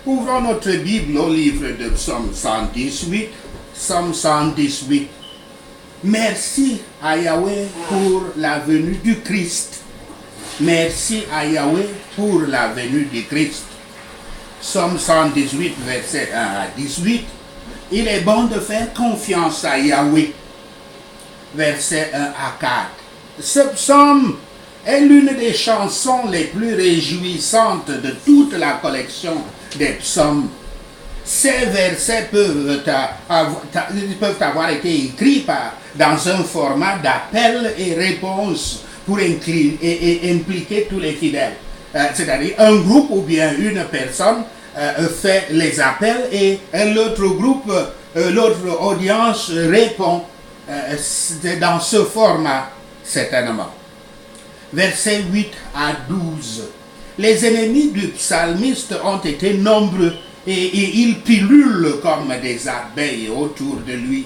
Ouvrons notre Bible au livre de Psaume 118. Psaume 118. Merci à Yahweh pour la venue du Christ. Merci à Yahweh pour la venue du Christ. Psaume 118, verset 1 à 18. Il est bon de faire confiance à Yahweh. Verset 1 à 4. Ce psaume est l'une des chansons les plus réjouissantes de toute la collection des psaumes. Ces versets peuvent avoir été écrits dans un format d'appel et réponse pour impliquer tous les fidèles. C'est-à-dire un groupe ou bien une personne fait les appels et l'autre groupe, l'autre audience répond dans ce format certainement. Versets 8 à 12. Les ennemis du psalmiste ont été nombreux et ils pilulent comme des abeilles autour de lui.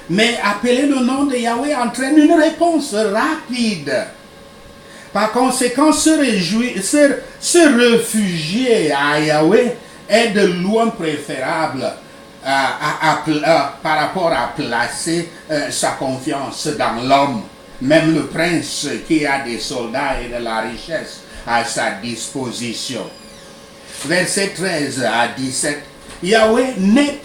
Mais appeler le nom de Yahweh entraîne une réponse rapide. Par conséquent, se réfugier à Yahweh est de loin préférable par rapport à placer sa confiance dans l'homme. Même le prince qui a des soldats et de la richesse à sa disposition. Verset 13 à 17. Yahweh n'est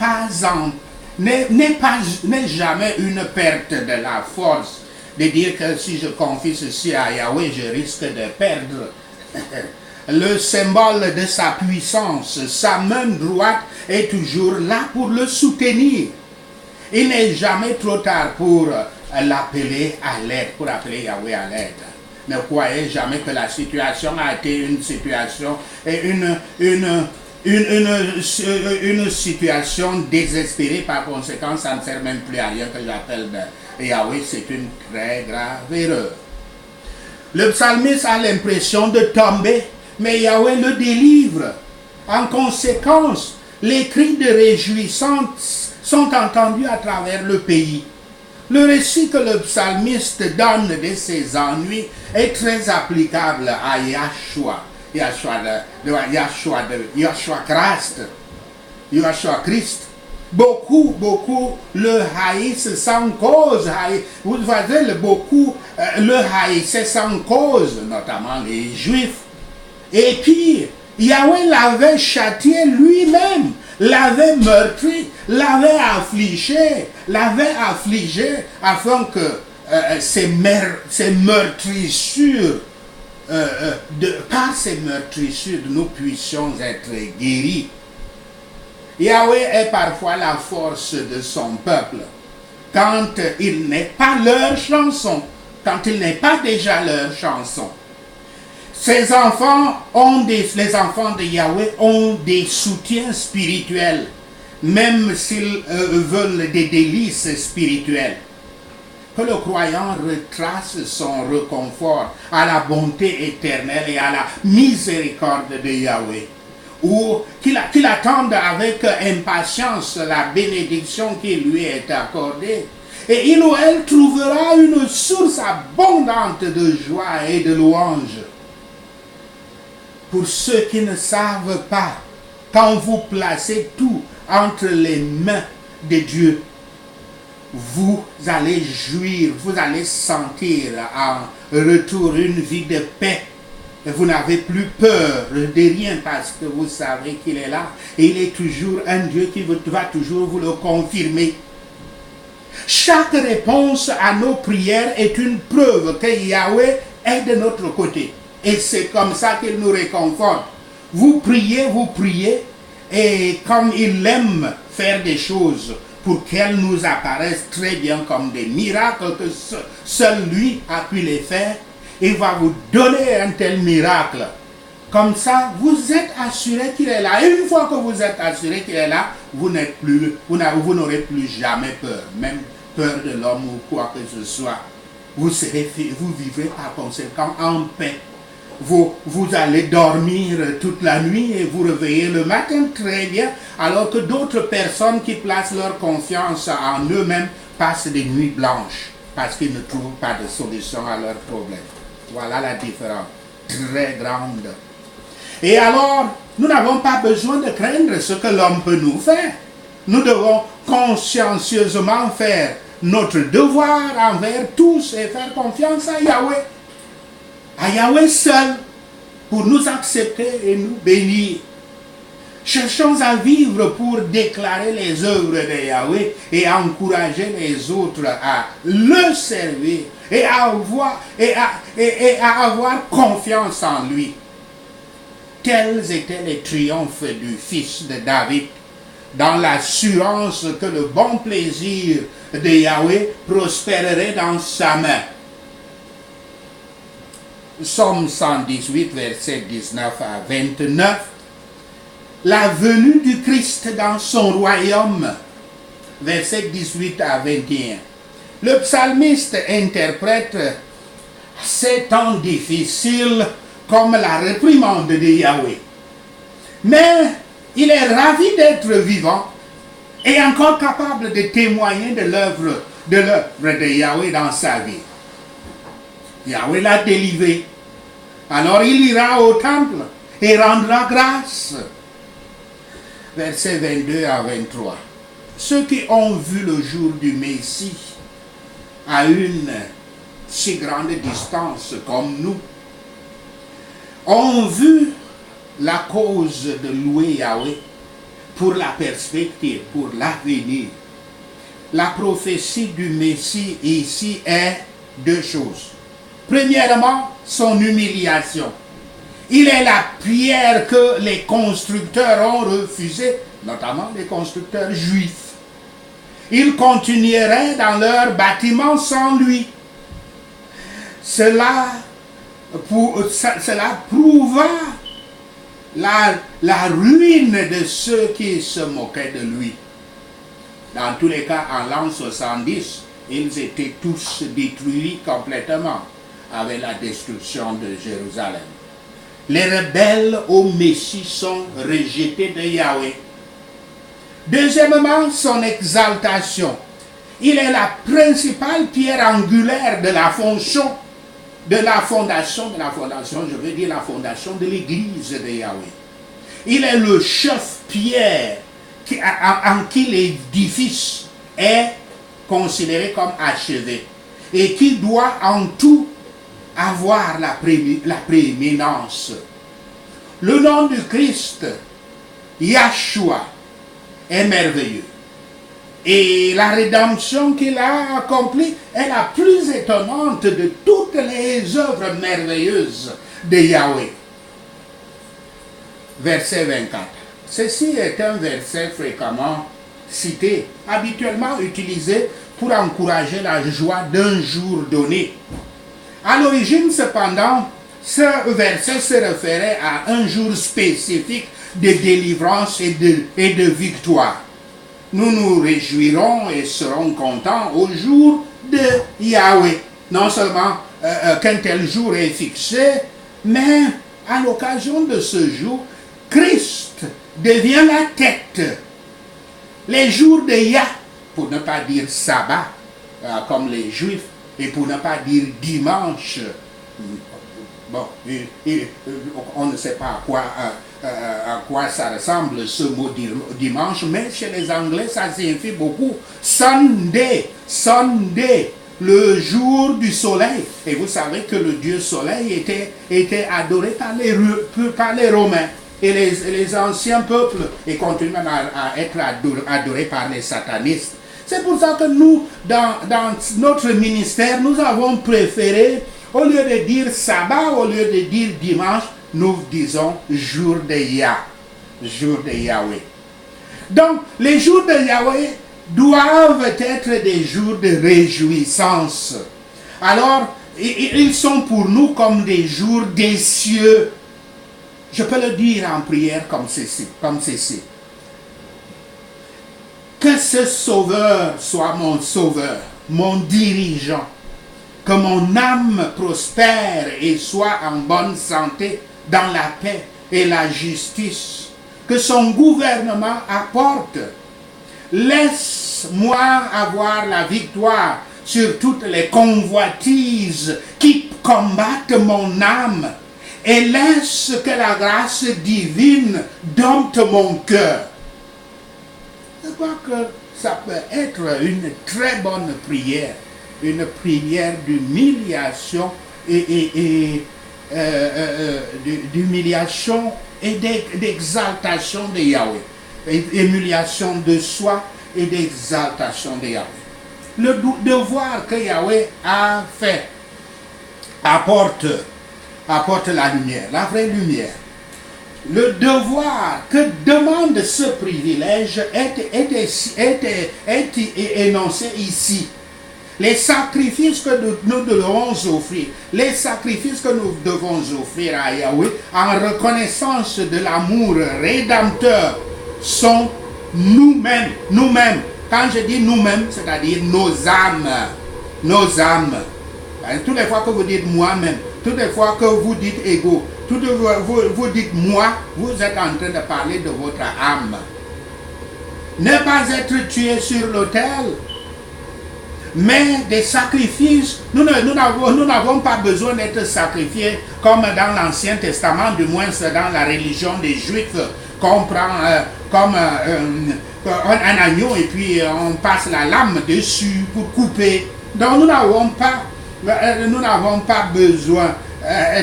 jamais une perte de la force. De dire que si je confie ceci à Yahweh, je risque de perdre. Le symbole de sa puissance, sa main droite est toujours là pour le soutenir. Il n'est jamais trop tard pour l'appeler à l'aide, pour appeler Yahweh à l'aide. Ne croyez jamais que la situation a été une situation une situation désespérée. Par conséquent, ça ne sert même plus à rien que j'appelle Yahweh. C'est une très grave erreur. Le psalmiste a l'impression de tomber, mais Yahweh le délivre. En conséquence, les cris de réjouissance sont entendus à travers le pays. Le récit que le psalmiste donne de ses ennuis est très applicable à Yahshua Christ. Beaucoup le haïssent sans cause. Vous voyez, beaucoup le haïssaient sans cause, notamment les Juifs. Et puis, Yahweh l'avait châtié lui-même, l'avait meurtri, l'avait affligé afin que ces meurtrissures, par ces meurtrissures, nous puissions être guéris. Yahweh est parfois la force de son peuple. Quand il n'est pas leur chanson, quand il n'est pas déjà leur chanson. Les enfants de Yahweh ont des soutiens spirituels, même s'ils veulent des délices spirituelles. Que le croyant retrace son réconfort à la bonté éternelle et à la miséricorde de Yahweh. Ou qu'il attende avec impatience la bénédiction qui lui est accordée. Et il ou elle trouvera une source abondante de joie et de louange. Pour ceux qui ne savent pas, quand vous placez tout entre les mains de Dieu, vous allez jouir, vous allez sentir en retour une vie de paix. Vous n'avez plus peur de rien parce que vous savez qu'il est là. Et il est toujours un Dieu qui va toujours vous le confirmer. Chaque réponse à nos prières est une preuve que Yahweh est de notre côté. Et c'est comme ça qu'il nous réconforte. Vous priez, et comme il aime faire des choses pour qu'elles nous apparaissent très bien comme des miracles que seul lui a pu les faire, il va vous donner un tel miracle. Comme ça, vous êtes assuré qu'il est là. Et une fois que vous êtes assuré qu'il est là, vous n'aurez plus jamais peur. Même peur de l'homme ou quoi que ce soit. Vous vivrez par conséquent en paix. Vous allez dormir toute la nuit et vous réveiller le matin très bien, alors que d'autres personnes qui placent leur confiance en eux-mêmes passent des nuits blanches parce qu'ils ne trouvent pas de solution à leurs problèmes. Voilà la différence très grande. Et alors, Nous n'avons pas besoin de craindre ce que l'homme peut nous faire. Nous devons consciencieusement faire notre devoir envers tous et faire confiance à Yahweh. À Yahweh seul, pour nous accepter et nous bénir. Cherchons à vivre pour déclarer les œuvres de Yahweh et encourager les autres à le servir et à avoir confiance en lui. Tels étaient les triomphes du fils de David, dans l'assurance que le bon plaisir de Yahweh prospérerait dans sa main. Psaume 118, versets 19 à 29. La venue du Christ dans son royaume, versets 18 à 21. Le psalmiste interprète ces temps difficiles comme la réprimande de Yahweh. Mais il est ravi d'être vivant et encore capable de témoigner de l'œuvre de Yahweh dans sa vie. Yahweh l'a délivré. Alors il ira au temple et rendra grâce. Versets 22 à 23. Ceux qui ont vu le jour du Messie à une si grande distance comme nous ont vu la cause de louer Yahweh pour la perspective, pour l'avenir. La prophétie du Messie ici est deux choses. Premièrement, son humiliation. Il est la pierre que les constructeurs ont refusée, notamment les constructeurs juifs. Ils continueraient dans leur bâtiment sans lui. Cela prouva la ruine de ceux qui se moquaient de lui. Dans tous les cas, en l'an 70, ils étaient tous détruits complètement avec la destruction de Jérusalem. Les rebelles au Messie sont rejetés de Yahweh. Deuxièmement, son exaltation. Il est la principale pierre angulaire de la fondation, je veux dire la fondation de l'église de Yahweh. Il est le chef-pierre en qui l'édifice est considéré comme achevé et qui doit en tout avoir la prééminence. Le nom du Christ, Yahshua, est merveilleux. Et la rédemption qu'il a accomplie est la plus étonnante de toutes les œuvres merveilleuses de Yahweh. Verset 24. Ceci est un verset fréquemment cité, habituellement utilisé pour encourager la joie d'un jour donné. À l'origine, cependant, ce verset se référait à un jour spécifique de délivrance et de victoire. Nous nous réjouirons et serons contents au jour de Yahweh. Non seulement qu'un tel jour est fixé, mais à l'occasion de ce jour, Christ devient la tête. Les jours de Yah, pour ne pas dire sabbat, comme les Juifs, et pour ne pas dire dimanche, bon, on ne sait pas à quoi ça ressemble ce mot dimanche, mais chez les Anglais ça signifie beaucoup. Sunday, le jour du soleil. Et vous savez que le dieu soleil était adoré par les Romains et les anciens peuples, et continue à être adoré par les satanistes. C'est pour ça que nous, dans notre ministère, nous avons préféré, au lieu de dire sabbat, au lieu de dire dimanche, nous disons jour de Yahweh. Donc, les jours de Yahweh doivent être des jours de réjouissance. Alors, ils sont pour nous comme des jours des cieux. Je peux le dire en prière comme ceci. Que ce sauveur soit mon sauveur, mon dirigeant. Que mon âme prospère et soit en bonne santé dans la paix et la justice. Que son gouvernement apporte. Laisse-moi avoir la victoire sur toutes les convoitises qui combattent mon âme. et laisse que la grâce divine dompte mon cœur. Je crois que ça peut être une très bonne prière, une prière d'humiliation d'humiliation et d'exaltation de Yahweh. Émulation de soi et d'exaltation de Yahweh. Le devoir que Yahweh a fait apporte la lumière, la vraie lumière. Le devoir que demande ce privilège est énoncé ici. Les sacrifices que nous devons offrir, les sacrifices que nous devons offrir à Yahweh en reconnaissance de l'amour rédempteur sont nous-mêmes. Nous-mêmes. Quand je dis nous-mêmes, c'est-à-dire nos âmes. Nos âmes. Toutes les fois que vous dites moi-même, toutes les fois que vous dites ego, toutes les fois que vous dites moi, vous êtes en train de parler de votre âme. Ne pas être tué sur l'autel, mais des sacrifices. Nous n'avons pas besoin d'être sacrifiés comme dans l'Ancien Testament, du moins dans la religion des Juifs, qu'on prend comme un agneau et puis on passe la lame dessus pour couper. Donc nous n'avons pas besoin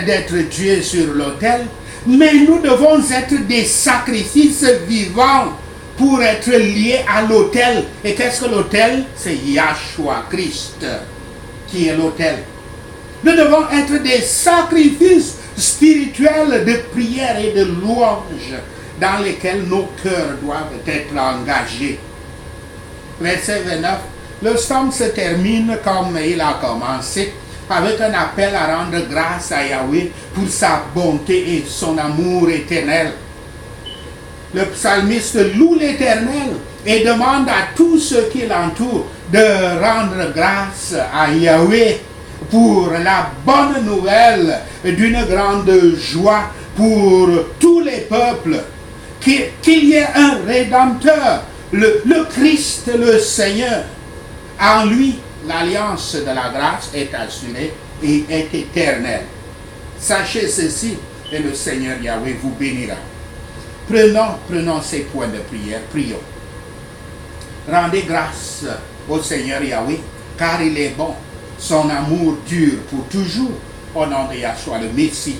d'être tués sur l'autel, mais nous devons être des sacrifices vivants pour être liés à l'autel. Et qu'est-ce que l'autel? C'est Yahshua Christ qui est l'autel. Nous devons être des sacrifices spirituels de prière et de louange dans lesquels nos cœurs doivent être engagés. Verset 29. Le psaume se termine comme il a commencé, avec un appel à rendre grâce à Yahweh pour sa bonté et son amour éternel. Le psalmiste loue l'Éternel et demande à tous ceux qui l'entourent de rendre grâce à Yahweh pour la bonne nouvelle d'une grande joie pour tous les peuples, qu'il y ait un Rédempteur, le Christ, le Seigneur. En lui, l'alliance de la grâce est assurée et est éternelle. Sachez ceci, et le Seigneur Yahweh vous bénira. Prenons ces points de prière, prions. Rendez grâce au Seigneur Yahweh, car il est bon. Son amour dure pour toujours, au nom de Yahshua le Messie.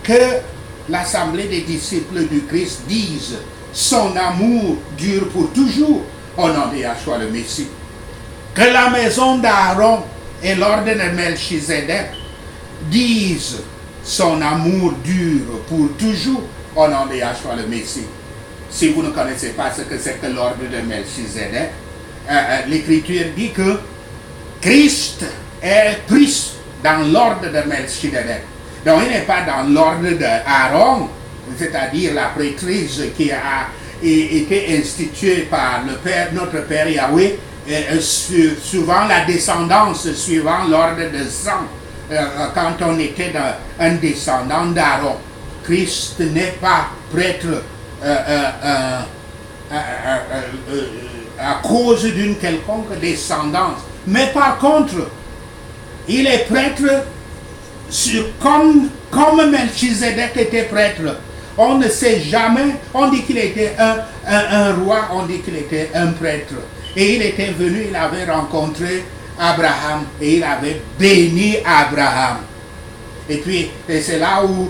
Que l'assemblée des disciples du Christ dise, son amour dure pour toujours, au nom de Yahshua le Messie. Que la maison d'Aaron et l'ordre de Melchizedek disent, son amour dure pour toujours, au nom de Yahshua le Messie. Si vous ne connaissez pas ce que c'est que l'ordre de Melchizedek, l'Écriture dit que Christ est pris dans l'ordre de Melchizedek. Donc il n'est pas dans l'ordre d'Aaron, c'est-à-dire la prêtrise qui a été instituée par notre Père Yahweh, suivant la descendance, suivant l'ordre de sang, quand on était un descendant d'Aaron. Christ n'est pas prêtre à cause d'une quelconque descendance. Mais par contre, il est prêtre comme Melchizedek était prêtre. On ne sait jamais, on dit qu'il était un roi, on dit qu'il était un prêtre. Et il était venu, il avait rencontré Abraham et il avait béni Abraham. Et puis, c'est là où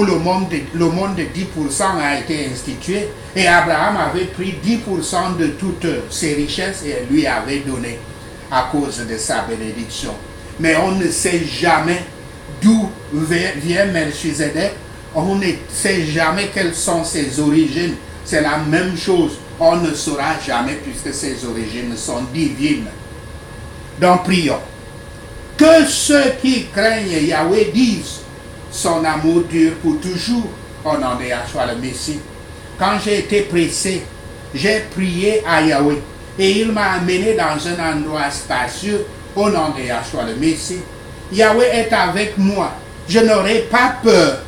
le monde de 10% a été institué. Et Abraham avait pris 10% de toutes ses richesses et lui avait donné à cause de sa bénédiction. Mais on ne sait jamais d'où vient Melchizedek. On ne sait jamais quelles sont ses origines. C'est la même chose. On ne saura jamais puisque ses origines sont divines. Donc prions. Que ceux qui craignent Yahweh disent, son amour dure pour toujours, au nom de Yahshua le Messie. Quand j'ai été pressé, j'ai prié à Yahweh et il m'a amené dans un endroit spacieux, au nom de Yahshua le Messie. Yahweh est avec moi. Je n'aurai pas peur.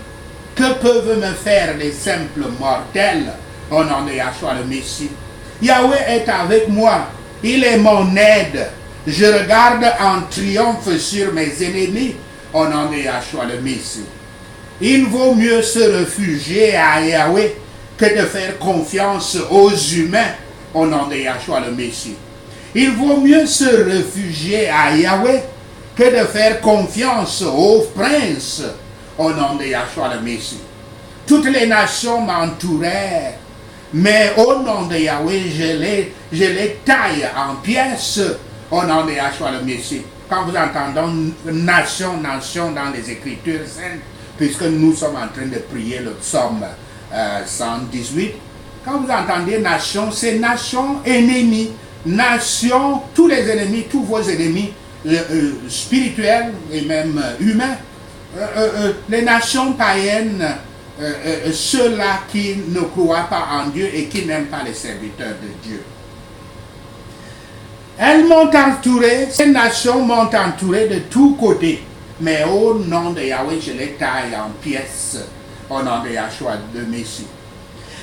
Que peuvent me faire les simples mortels, au nom de Yahshua le Messie? Yahweh est avec moi. Il est mon aide. Je regarde en triomphe sur mes ennemis, au nom de Yahshua le Messie. Il vaut mieux se réfugier à Yahweh que de faire confiance aux humains au nom de Yahshua le Messie. Il vaut mieux se réfugier à Yahweh que de faire confiance aux princes au nom de Yahshua le Messie. Toutes les nations m'entourèrent, mais au nom de Yahweh, je les taille en pièces au nom de Yahshua le Messie. Quand vous entendez nation, nation dans les Écritures saintes, puisque nous sommes en train de prier le psaume 118, quand vous entendez nation, c'est nation ennemie, nation, tous les ennemis, tous vos ennemis spirituels et même humains, les nations païennes, ceux-là qui ne croient pas en Dieu et qui n'aiment pas les serviteurs de Dieu. Elles m'ont entouré, ces nations m'ont entouré de tous côtés. Mais au nom de Yahweh, je les taille en pièces. Au nom de Yahshua de Messie.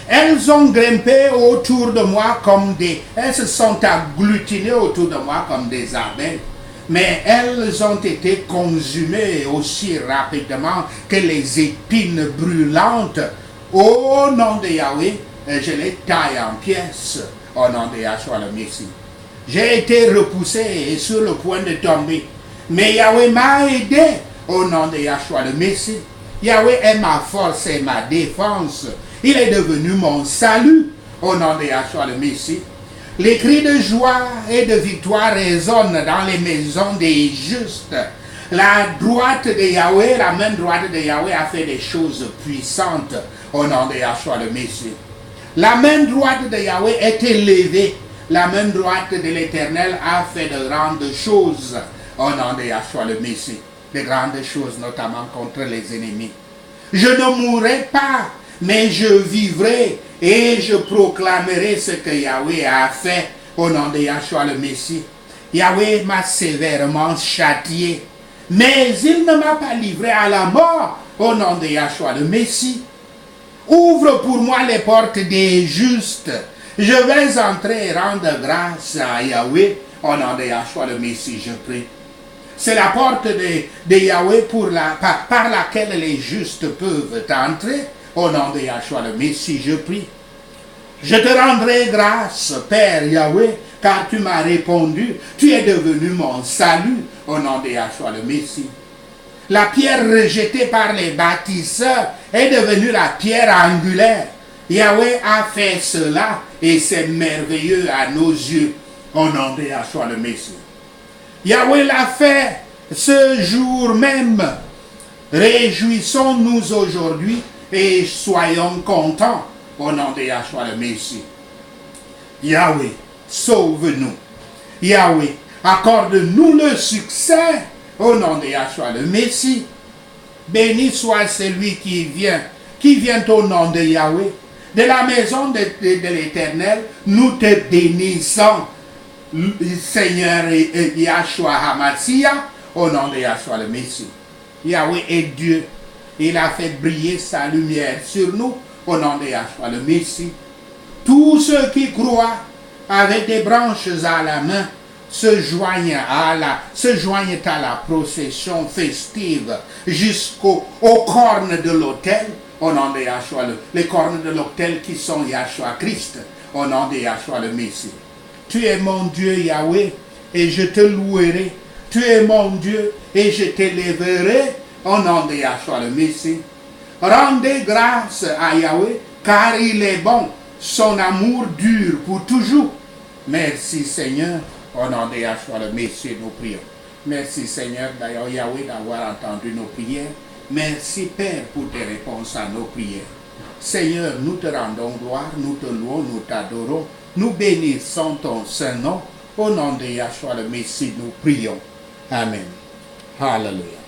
Elles ont grimpé autour de moi comme elles se sont agglutinées autour de moi comme des abeilles. Mais elles ont été consumées aussi rapidement que les épines brûlantes. Au nom de Yahweh, je les taille en pièces. Au nom de Yahshua le Messie. J'ai été repoussé et sur le point de tomber. Mais Yahweh m'a aidé au nom de Yahshua le Messie. Yahweh est ma force et ma défense. Il est devenu mon salut au nom de Yahshua le Messie. Les cris de joie et de victoire résonnent dans les maisons des justes. La droite de Yahweh, la main droite de Yahweh a fait des choses puissantes au nom de Yahshua le Messie. La main droite de Yahweh est élevée. La main droite de l'Éternel a fait de grandes choses au nom de Yahshua le Messie. De grandes choses, notamment contre les ennemis. Je ne mourrai pas, mais je vivrai et je proclamerai ce que Yahweh a fait au nom de Yahshua le Messie. Yahweh m'a sévèrement châtié, mais il ne m'a pas livré à la mort au nom de Yahshua le Messie. Ouvre pour moi les portes des justes. Je vais entrer et rendre grâce à Yahweh au nom de Yahshua le Messie, je prie. C'est la porte de Yahweh par laquelle les justes peuvent entrer. Au nom de Yahshua le Messie, je prie. Je te rendrai grâce, Père Yahweh, car tu m'as répondu. Tu es devenu mon salut. Au nom de Yahshua le Messie. La pierre rejetée par les bâtisseurs est devenue la pierre angulaire. Yahweh a fait cela et c'est merveilleux à nos yeux. Au nom de Yahshua le Messie. Yahweh l'a fait ce jour même. Réjouissons-nous aujourd'hui et soyons contents au nom de Yahshua le Messie. Yahweh, sauve-nous. Yahweh, accorde-nous le succès au nom de Yahshua le Messie. Béni soit celui qui vient au nom de Yahweh. De la maison de l'Éternel, nous te bénissons. Seigneur Yahshua HaMashiach, au nom de Yahshua le Messie. Yahweh est Dieu. Il a fait briller sa lumière sur nous, au nom de Yahshua le Messie. Tous ceux qui croient avec des branches à la main se joignent à la procession festive jusqu'aux cornes de l'autel, au nom de Yahshua les cornes de l'autel qui sont Yahshua Christ, au nom de Yahshua le Messie. Tu es mon Dieu Yahweh et je te louerai. Tu es mon Dieu et je t'élèverai au nom de Yahshua le Messie. Rendez grâce à Yahweh car il est bon. Son amour dure pour toujours. Merci Seigneur. Au nom de Yahshua le Messie, nous prions. Merci Seigneur d'ailleurs Yahweh d'avoir entendu nos prières. Merci Père pour tes réponses à nos prières. Seigneur, nous te rendons gloire, nous te louons, nous t'adorons. Nous bénissons ton Saint-Nom. Au nom de Yahshua le Messie, nous prions. Amen. Hallelujah.